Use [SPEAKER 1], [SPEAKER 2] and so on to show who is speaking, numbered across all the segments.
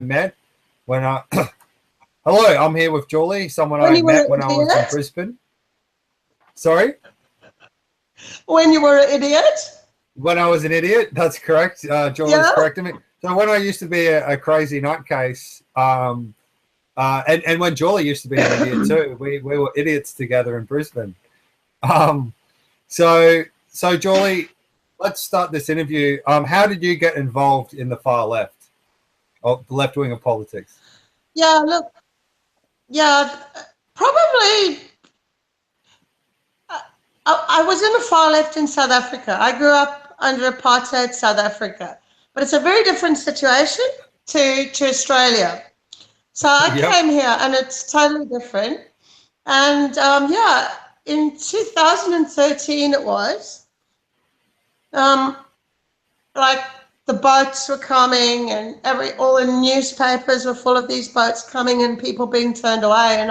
[SPEAKER 1] met when I... Hello, I'm here with Julie, someone
[SPEAKER 2] When
[SPEAKER 1] I
[SPEAKER 2] you were
[SPEAKER 1] met
[SPEAKER 2] an
[SPEAKER 1] when I was in
[SPEAKER 2] idiot?
[SPEAKER 1] Brisbane. Sorry?
[SPEAKER 2] When you were an idiot?
[SPEAKER 1] When I was an idiot, that's correct. Julie's
[SPEAKER 2] Yeah.
[SPEAKER 1] correcting me. So when I used to be a crazy nutcase, and when Julie used to be an idiot too, we were idiots together in Brisbane. So Julie, let's start this interview. How did you get involved in the far left, or the left wing of politics?
[SPEAKER 2] Yeah, look, yeah, probably. I was in the far left in South Africa. I grew up under apartheid South Africa, but it's a very different situation to Australia. So I
[SPEAKER 1] Yep.
[SPEAKER 2] came here, and it's totally different. And yeah, in 2013 it was. Like the boats were coming, and all the newspapers were full of these boats coming and people being turned away. And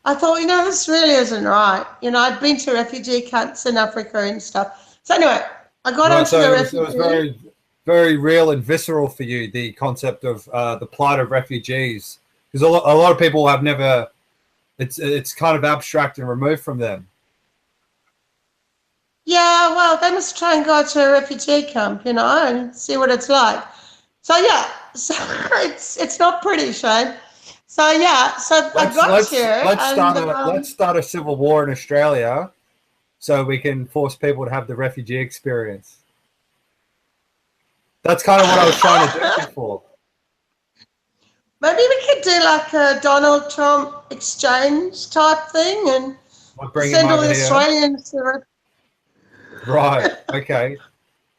[SPEAKER 2] I thought, this really isn't right. I'd been to refugee camps in Africa and stuff. So anyway, I got
[SPEAKER 1] Right,
[SPEAKER 2] onto
[SPEAKER 1] so
[SPEAKER 2] the
[SPEAKER 1] it was very, very real and visceral for you, the concept of the plight of refugees, because a lot of people have never. It's kind of abstract and removed from them.
[SPEAKER 2] Yeah, well, they must try and go to a refugee camp, and see what it's like. So yeah, so it's not pretty, Shayne. So yeah, so I got here.
[SPEAKER 1] Let's start a civil war in Australia, so we can force people to have the refugee experience. That's kind of what I was trying to do before.
[SPEAKER 2] Maybe we could do like a Donald Trump exchange type thing and send all the Australians to.
[SPEAKER 1] Right. Okay.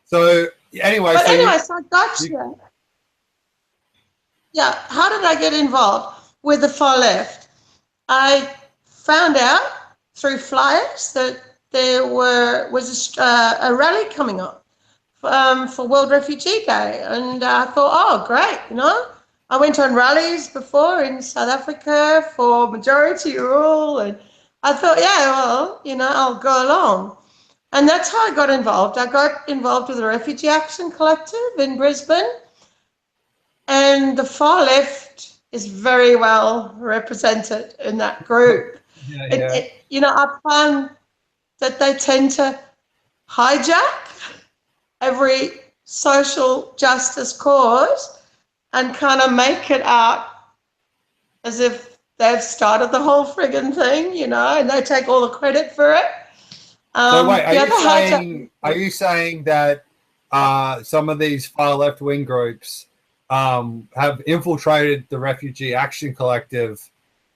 [SPEAKER 1] So anyway,
[SPEAKER 2] so I got you. Yeah. How did I get involved with the far left? I found out through flyers that there was a rally coming up for World Refugee Day, and I thought, oh, great, I went on rallies before in South Africa for majority rule, and I thought, yeah, well, I'll go along. And that's how I got involved. I got involved with the Refugee Action Collective in Brisbane, and the far left is very well represented in that group.
[SPEAKER 1] Yeah.
[SPEAKER 2] I find that they tend to hijack every social justice cause and kind of make it out as if they've started the whole friggin' thing, and they take all the credit for it.
[SPEAKER 1] So wait, are you saying that some of these far left wing groups have infiltrated the Refugee Action Collective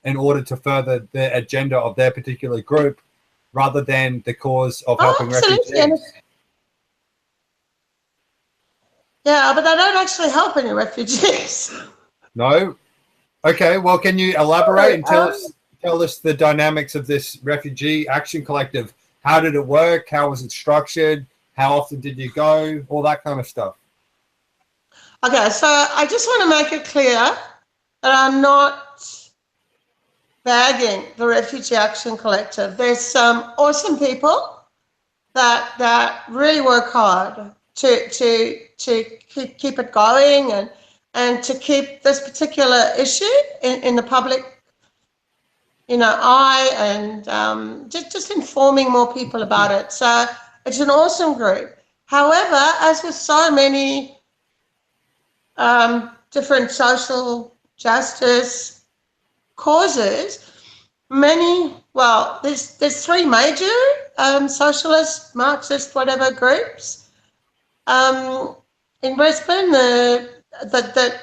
[SPEAKER 1] in order to further the agenda of their particular group, rather than the cause of helping refugees?
[SPEAKER 2] Yeah, but they don't actually help any refugees.
[SPEAKER 1] No. Okay. Well, can you elaborate and tell us the dynamics of this Refugee Action Collective? How did it work? How was it structured? How often did you go? All that kind of stuff.
[SPEAKER 2] Okay, so I just want to make it clear that I'm not bagging the Refugee Action Collective. There's some awesome people that really work hard to keep it going and to keep this particular issue in the public eye, and just informing more people about it. So it's an awesome group. However, as with so many different social justice causes, there's three major socialist, Marxist, whatever groups in Brisbane that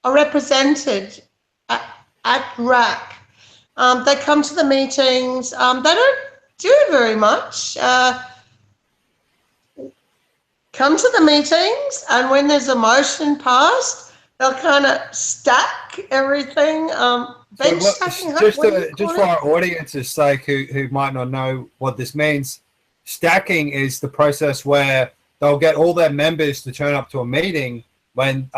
[SPEAKER 2] are represented at RAC. They come to the meetings. They don't do very much. Come to the meetings, and when there's a motion passed, they'll kind of stack everything. Bench stacking.
[SPEAKER 1] Just for our audience's sake, who might not know what this means, stacking is the process where they'll get all their members to turn up to a meeting when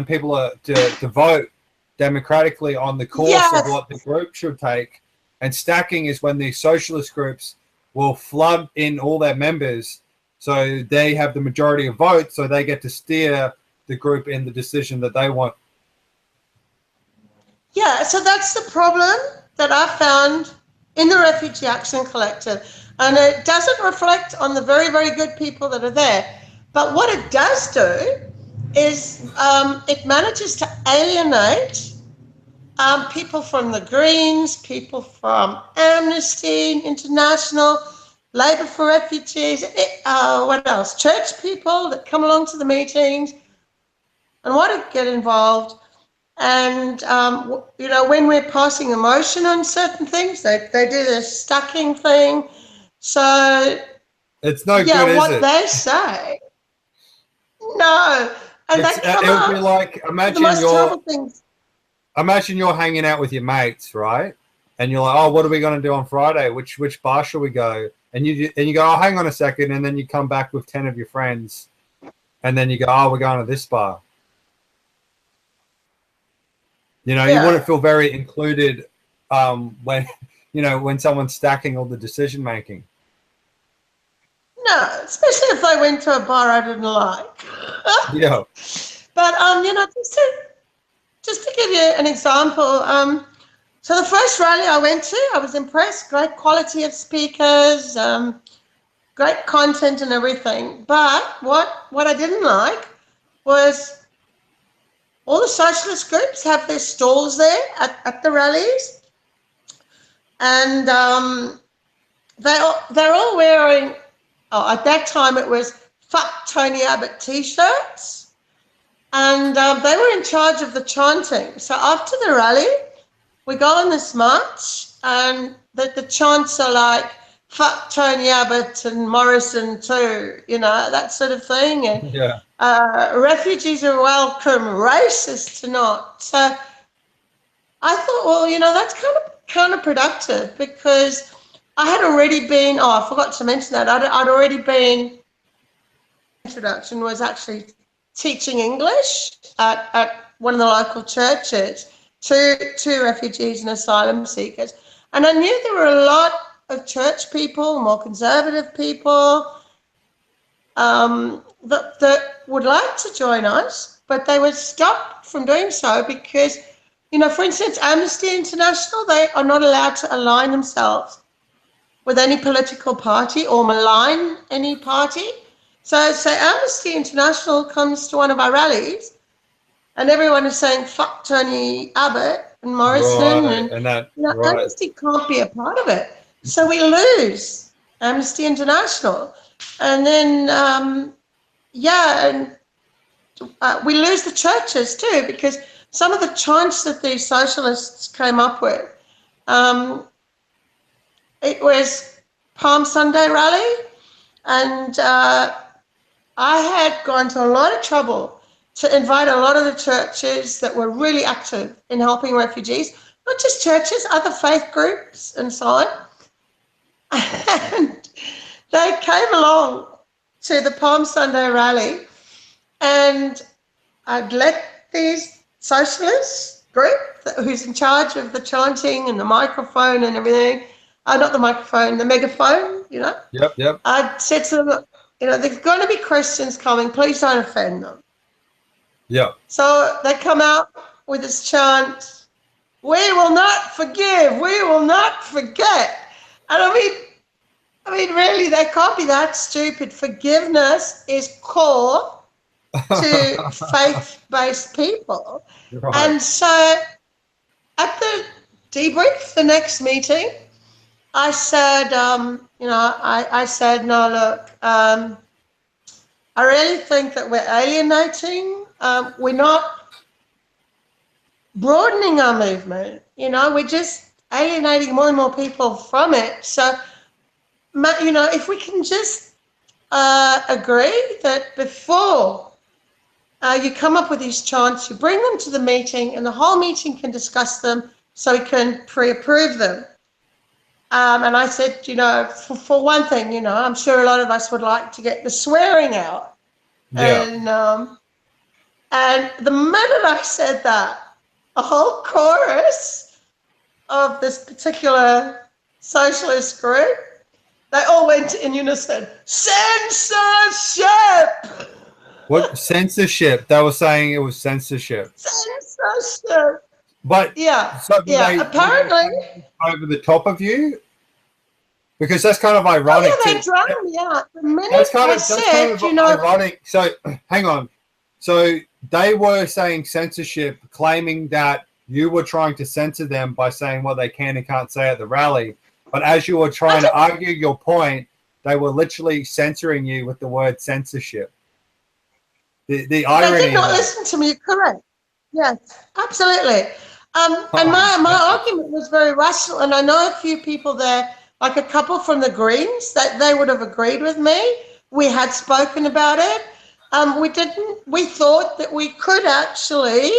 [SPEAKER 1] people are to vote democratically on the course of what the group should take. And stacking is when these socialist groups will flood in all their members, so they have the majority of votes, so they get to steer the group in the decision that they want.
[SPEAKER 2] Yeah, so that's the problem that I found in the Refugee Action Collective. And it doesn't reflect on the very, very good people that are there. But what it does do is it manages to alienate people from the Greens, people from Amnesty International, Labour for Refugees, what else? Church people that come along to the meetings and want to get involved. And, you know, when we're passing a motion on certain things, they do this stacking thing. So,
[SPEAKER 1] it's no
[SPEAKER 2] yeah,
[SPEAKER 1] good, is
[SPEAKER 2] what
[SPEAKER 1] it?
[SPEAKER 2] they say, no. And they come
[SPEAKER 1] it would
[SPEAKER 2] up
[SPEAKER 1] be like,
[SPEAKER 2] with the most terrible things.
[SPEAKER 1] Imagine you're hanging out with your mates, right? And you're like, oh, what are we going to do on Friday? Which bar shall we go? And you go, oh, hang on a second. And then you come back with 10 of your friends. And then you go, oh, we're going to this bar. You know, you wouldn't feel very included when, you know, when someone's stacking all the decision making.
[SPEAKER 2] No, especially if they went to a bar I didn't like.
[SPEAKER 1] Yeah.
[SPEAKER 2] But, you know, just to give you an example, so the first rally I went to, I was impressed. Great quality of speakers, great content and everything. But what I didn't like was all the socialist groups have their stalls there at the rallies. And they're all wearing, at that time it was Fuck Tony Abbott T-shirts. And they were in charge of the chanting. So after the rally, we go on this march and the chants are like, fuck Tony Abbott and Morrison too, you know, that sort of thing. And
[SPEAKER 1] yeah.
[SPEAKER 2] Refugees are welcome, racists are not. So I thought, well, you know, that's kind of counterproductive because I had already been, I forgot to mention that, I'd already been, introduction was actually teaching English at one of the local churches to refugees and asylum seekers. And I knew there were a lot of church people, more conservative people, that would like to join us, but they were stopped from doing so because, you know, for instance, Amnesty International, they are not allowed to align themselves with any political party or malign any party. So say Amnesty International comes to one of our rallies and everyone is saying, fuck Tony Abbott and Morrison, and that, you know, right. Amnesty can't be a part of it. So we lose Amnesty International. And then, we lose the churches too, because some of the chants that these socialists came up with, it was Palm Sunday rally, and I had gone to a lot of trouble to invite a lot of the churches that were really active in helping refugees, not just churches, other faith groups and so on. And they came along to the Palm Sunday rally, and I'd let these socialist group who's in charge of the chanting and the microphone and everything, not the microphone, the megaphone, you know.
[SPEAKER 1] Yep.
[SPEAKER 2] I said to them, you know, there's going to be Christians coming, please don't offend them.
[SPEAKER 1] Yeah.
[SPEAKER 2] So they come out with this chant, we will not forgive, we will not forget. And I mean, really, they can't be that stupid. Forgiveness is core to faith-based people. Right. And so at the debrief, the next meeting, I said, I said, no, look, I really think that we're alienating. We're not broadening our movement. You know, we're just alienating more and more people from it. So, you know, if we can just agree that before you come up with these chants, you bring them to the meeting and the whole meeting can discuss them so we can pre-approve them. And I said, you know, for one thing, you know, I'm sure a lot of us would like to get the swearing out. Yeah. And the minute I said that, a whole chorus of this particular socialist group, they all went in unison, censorship!
[SPEAKER 1] What? Censorship? They were saying it was censorship.
[SPEAKER 2] Censorship!
[SPEAKER 1] But
[SPEAKER 2] Yeah,
[SPEAKER 1] so do
[SPEAKER 2] yeah. Apparently,
[SPEAKER 1] over the top of you? Because that's kind of
[SPEAKER 2] oh
[SPEAKER 1] ironic
[SPEAKER 2] yeah, they
[SPEAKER 1] too.
[SPEAKER 2] drowned me out. The minute
[SPEAKER 1] That's kind
[SPEAKER 2] I
[SPEAKER 1] of
[SPEAKER 2] said, you know,
[SPEAKER 1] ironic. So hang on. So they were saying censorship, claiming that you were trying to censor them by saying what they can and can't say at the rally. But as you were trying to argue your point, they were literally censoring you with the word censorship. The irony.
[SPEAKER 2] they did not listen to me. Correct. Yes, absolutely. And my argument was very rational, and I know a few people there, like a couple from the Greens, that they would have agreed with me. We had spoken about it. We didn't. We thought that we could actually,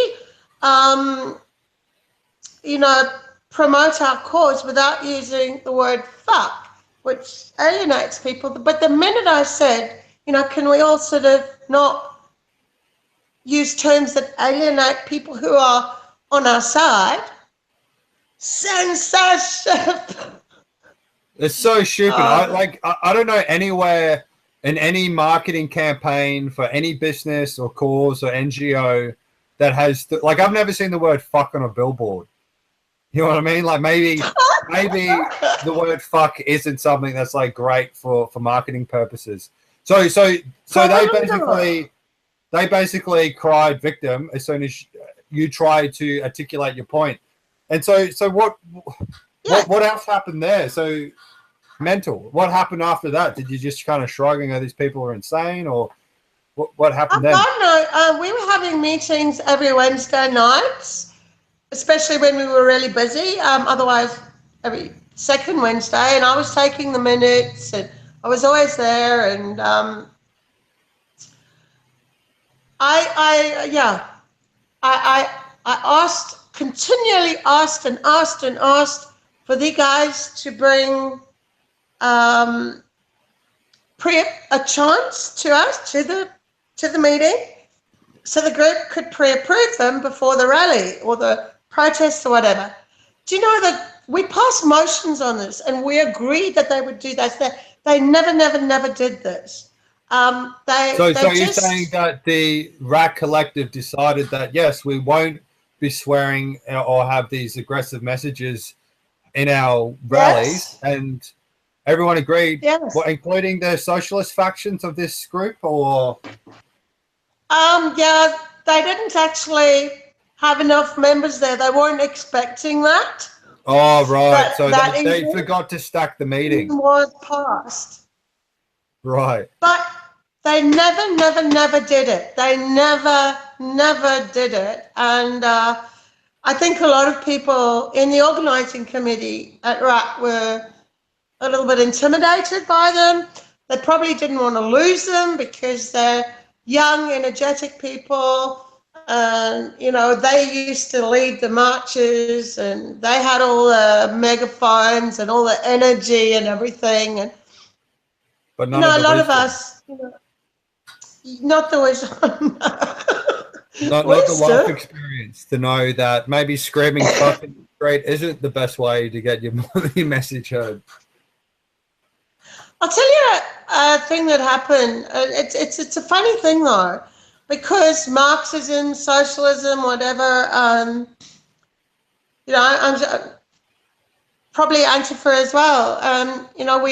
[SPEAKER 2] you know, promote our cause without using the word fuck, which alienates people. But the minute I said, you know, can we all sort of not use terms that alienate people who are on our side? Censorship.
[SPEAKER 1] It's so stupid. I don't know anywhere in any marketing campaign for any business or cause or NGO that has like I've never seen the word fuck on a billboard. You know what I mean? Like maybe the word fuck isn't something that's like great for marketing purposes. So they basically cried victim as soon as you tried to articulate your point. And so what else happened there? So mental. What happened after that? Did you just kind of shrug and go, these people are insane, or what happened then?
[SPEAKER 2] I don't know. We were having meetings every Wednesday nights, especially when we were really busy. Otherwise, every second Wednesday, and I was taking the minutes, and I was always there. And I continually asked for the guys to bring a chance to us to the meeting, so the group could pre-approve them before the rally or the protest or whatever. Do you know that we passed motions on this and we agreed that they would do that? They never did this.
[SPEAKER 1] So you're saying that the RAC Collective decided that, yes, we won't be swearing or have these aggressive messages in our rallies, and everyone agreed, including the socialist factions of this group, or?
[SPEAKER 2] Yeah, they didn't actually have enough members there. They weren't expecting that.
[SPEAKER 1] Oh, right. So they forgot to stack the meeting.
[SPEAKER 2] Was passed.
[SPEAKER 1] Right.
[SPEAKER 2] But they never did it. They never did it. And I think a lot of people in the organising committee at RAC were a little bit intimidated by them. They probably didn't want to lose them because they're young, energetic people. And, you know, they used to lead the marches and they had all the megaphones and all the energy and everything. And,
[SPEAKER 1] but
[SPEAKER 2] you know, a lot of us, you know, not the wisdom.
[SPEAKER 1] not the life experience to know that maybe screaming fucking straight isn't the best way to get your message heard.
[SPEAKER 2] I'll tell you a thing that happened. It's a funny thing though, because Marxism, socialism, whatever. You know, I'm probably Antifa as well. You know,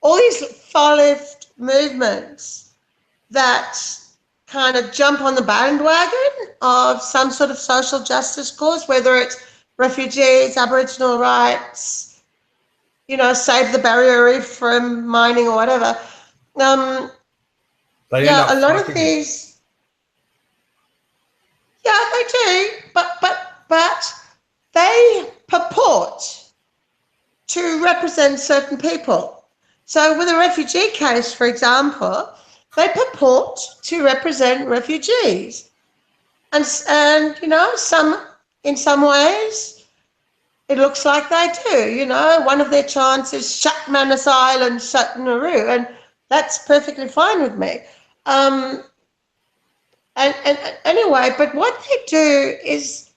[SPEAKER 2] all these far left movements that kind of jump on the bandwagon of some sort of social justice cause, whether it's refugees, Aboriginal rights, you know, save the barrier reef from mining or whatever. A lot of these. Yeah, they do, but they purport to represent certain people. So with a refugee case, for example, they purport to represent refugees. And you know, in some ways, it looks like they do. You know, one of their chants is shut Manus Island, shut Nauru, and that's perfectly fine with me. And anyway, but what they do is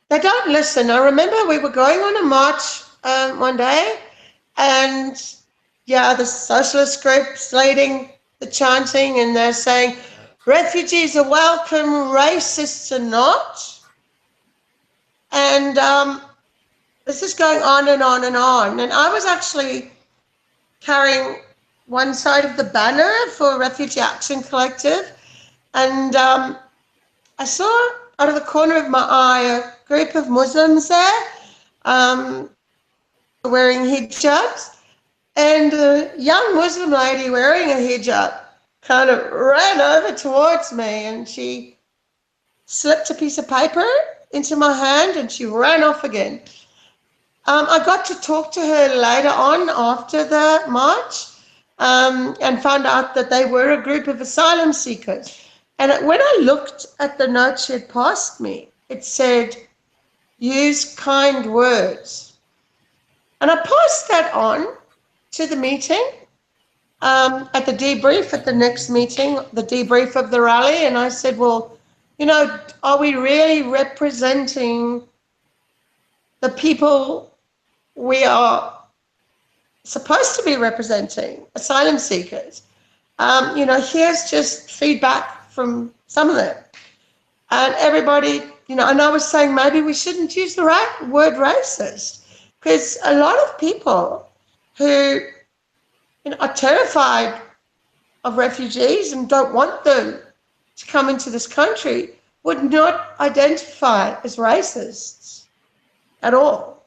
[SPEAKER 2] they don't listen. I remember we were going on a march one day, and the socialist groups leading the chanting, and they're saying, refugees are welcome, racists are not. And And this is going on and on and on. And I was actually carrying one side of the banner for Refugee Action Collective. And I saw out of the corner of my eye a group of Muslims there wearing hijabs. And a young Muslim lady wearing a hijab kind of ran over towards me, and she slipped a piece of paper into my hand and she ran off again. I got to talk to her later on after the march and found out that they were a group of asylum seekers. And when I looked at the note she had passed me, it said, "Use kind words." And I passed that on to the meeting, at the debrief, at the next meeting, the debrief of the rally. And I said, well, you know, are we really representing the people we are supposed to be representing, asylum seekers? You know, here's just feedback from some of them. And everybody, you know, and I was saying maybe we shouldn't use the word racist, because a lot of people who, you know, are terrified of refugees and don't want them to come into this country would not identify as racists at all.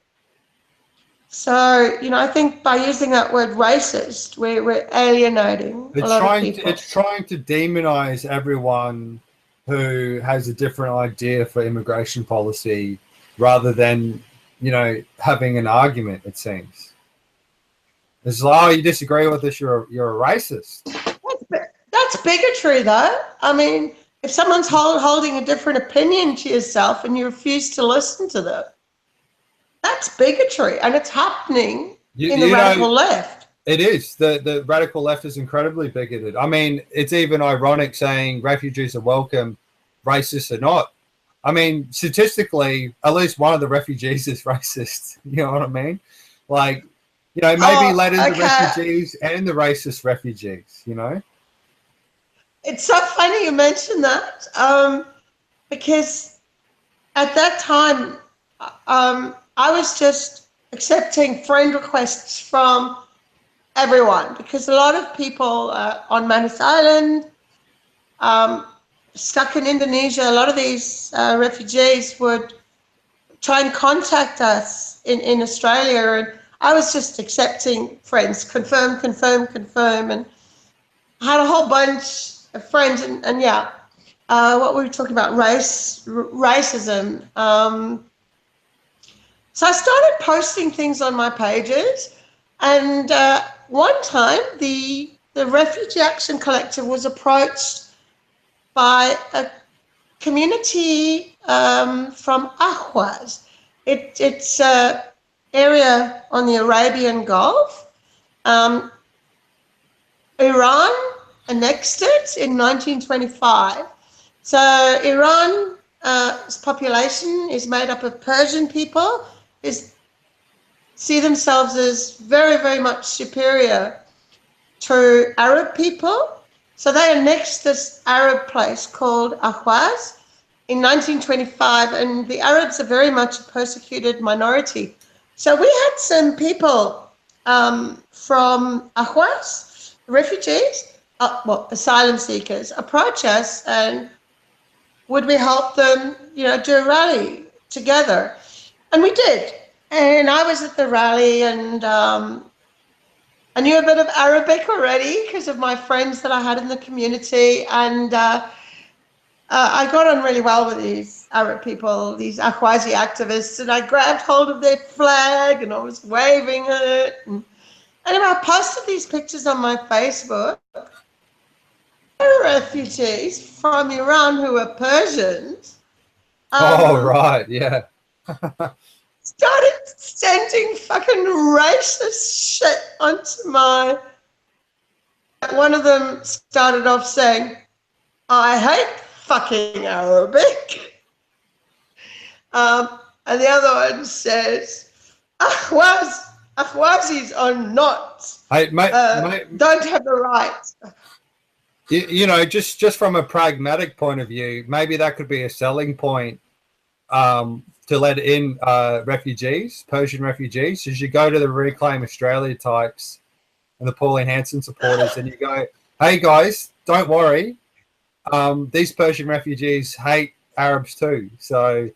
[SPEAKER 2] So, you know, I think by using that word racist, we're alienating a lot of people.
[SPEAKER 1] It's trying to demonize everyone who has a different idea for immigration policy rather than, you know, having an argument, it seems. It's like, oh, you disagree with us, you're a racist.
[SPEAKER 2] That's bigotry, though. I mean, if someone's holding a different opinion to yourself and you refuse to listen to them, that's bigotry, and it's happening in the radical left.
[SPEAKER 1] It is. The radical left is incredibly bigoted. I mean, it's even ironic saying refugees are welcome, racists are not. I mean, statistically, at least one of the refugees is racist. You know what I mean? Like, you know, maybe let in the refugees and the racist refugees, you know?
[SPEAKER 2] It's so funny you mentioned that, because at that time, I was just accepting friend requests from everyone, because a lot of people on Manus Island, stuck in Indonesia, a lot of these refugees would try and contact us in Australia, and I was just accepting friends, confirm, and I had a whole bunch of friends, and yeah, what were we talking about? Racism. So I started posting things on my pages, and one time the Refugee Action Collective was approached by a community from Ahwaz. It's an area on the Arabian Gulf. Iran annexed it in 1925. So Iran's population is made up of Persian people who see themselves as very, very much superior to Arab people. So they annexed this Arab place called Ahwaz in 1925, and the Arabs are very much a persecuted minority. So we had some people from Ahwaz, refugees, asylum seekers, approach us, and would we help them, you know, do a rally together? And we did. And I was at the rally, and I knew a bit of Arabic already because of my friends that I had in the community, and I got on really well with these Arab people, these Ahwazi activists, and I grabbed hold of their flag and I was waving it. And anyway, I posted these pictures on my Facebook. Refugees from Iran who were Persians.
[SPEAKER 1] Right, yeah.
[SPEAKER 2] Started sending fucking racist shit onto my. One of them started off saying, "I hate fucking Arabic," and the other one says, "Ahwazis are not. Don't have the right."
[SPEAKER 1] You know, just from a pragmatic point of view, maybe that could be a selling point to let in refugees, Persian refugees, is you go to the Reclaim Australia types and the Pauline Hanson supporters, and you go, hey guys, don't worry, these Persian refugees hate Arabs too, so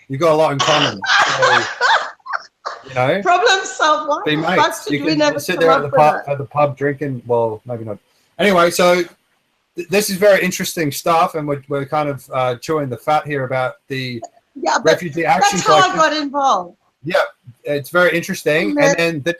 [SPEAKER 1] you've got a lot in common. So, you know,
[SPEAKER 2] problem solved. Why
[SPEAKER 1] be mates. You can sit there at the pub drinking. Well, maybe not. Anyway, so this is very interesting stuff, and we're kind of chewing the fat here about the Refugee Action Collective.
[SPEAKER 2] That's how I got involved.
[SPEAKER 1] Yeah, it's very interesting. And then